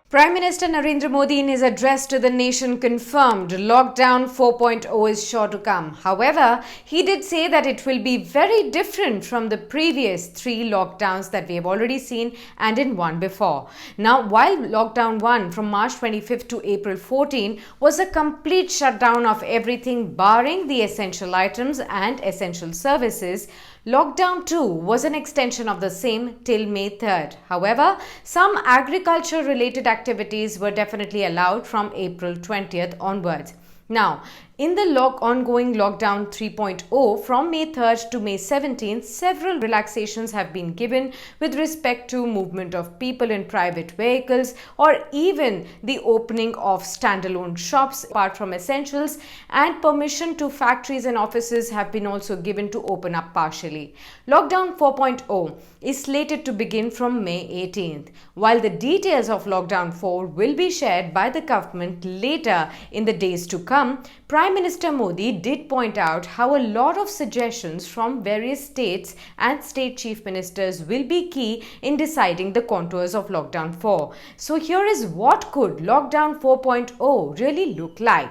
Prime Minister Narendra Modi in his address to the nation confirmed lockdown 4.0 is sure to come. However, he did say that it will be very different from the previous 3 lockdowns that we have already seen and in one before. Now, while lockdown 1 from March 25th to April 14 was a complete shutdown of everything barring the essential items and essential services, Lockdown 2 was an extension of the same till May 3rd. However, some agriculture-related activities were definitely allowed from April 20th onwards. Now, in the ongoing Lockdown 3.0 from May 3rd to May 17th, several relaxations have been given with respect to movement of people in private vehicles or even the opening of standalone shops apart from essentials, and permission to factories and offices have been also given to open up partially. Lockdown 4.0 is slated to begin from May 18th, while the details of Lockdown 4 will be shared by the government later in the days to come. Prime Minister Modi did point out how a lot of suggestions from various states and state chief ministers will be key in deciding the contours of Lockdown 4. So here is what could Lockdown 4.0 really look like.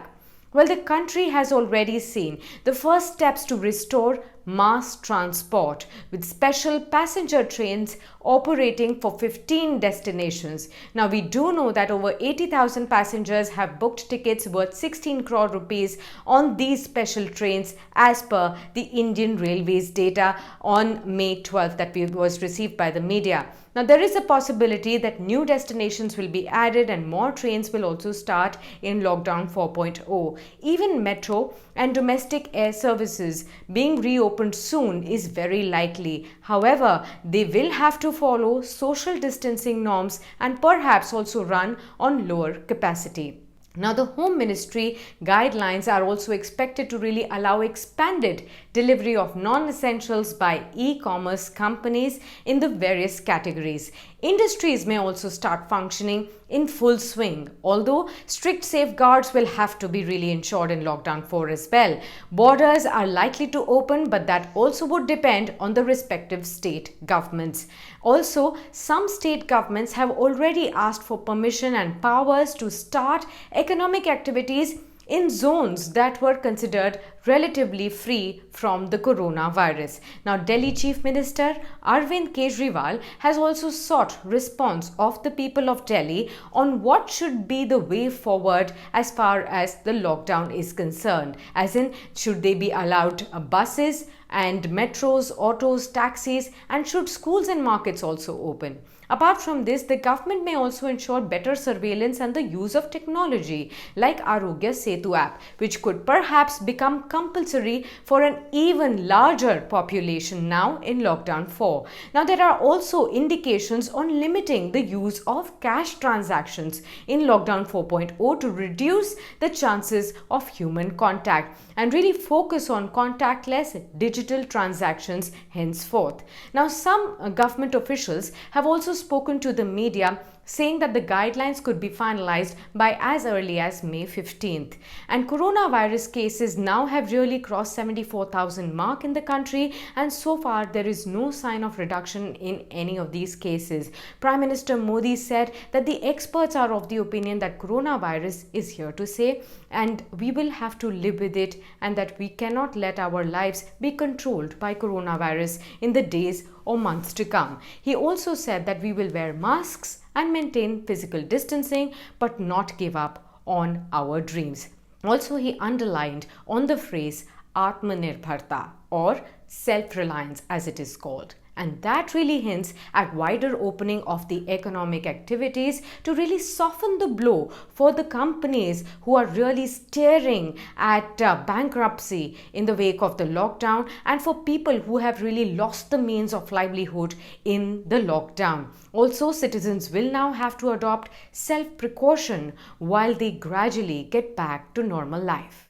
Well, the country has already seen the first steps to restore mass transport with special passenger trains operating for 15 destinations. Now, we do know that over 80,000 passengers have booked tickets worth 16 crore rupees on these special trains as per the Indian Railways data on May 12th that was received by the media. Now, there is a possibility that new destinations will be added and more trains will also start in Lockdown 4.0. Even metro and domestic air services being reopened soon is very likely. However, they will have to follow social distancing norms and perhaps also run on lower capacity. Now, the Home Ministry guidelines are also expected to really allow expanded delivery of non-essentials by e-commerce companies in the various categories. Industries may also start functioning in full swing, although strict safeguards will have to be really ensured in Lockdown 4 as well. Borders are likely to open, but that also would depend on the respective state governments. Also, some state governments have already asked for permission and powers to start economic activities in zones that were considered relatively free from the coronavirus. Now, Delhi Chief Minister Arvind Kejriwal has also sought response of the people of Delhi on what should be the way forward as far as the lockdown is concerned. As in, should they be allowed buses and metros, autos, taxis, and should schools and markets also open? Apart from this, the government may also ensure better surveillance and the use of technology like Arogya Setu app, which could perhaps become compulsory for an even larger population now in Lockdown 4. Now, there are also indications on limiting the use of cash transactions in Lockdown 4.0 to reduce the chances of human contact and really focus on contactless digital transactions henceforth. Now, some government officials have also spoken to the media saying that the guidelines could be finalized by as early as May 15th. And coronavirus cases now have really crossed 74,000 mark in the country, and so far there is no sign of reduction in any of these cases. Prime Minister Modi said that the experts are of the opinion that coronavirus is here to stay and we will have to live with it, and that we cannot let our lives be controlled by coronavirus in the days or months to come. He also said that we will wear masks and maintain physical distancing but not give up on our dreams. Also, he underlined on the phrase Atmanirbharta or self-reliance as it is called. And that really hints at wider opening of the economic activities to really soften the blow for the companies who are really staring at bankruptcy in the wake of the lockdown, and for people who have really lost the means of livelihood in the lockdown. Also, citizens will now have to adopt self-precaution while they gradually get back to normal life.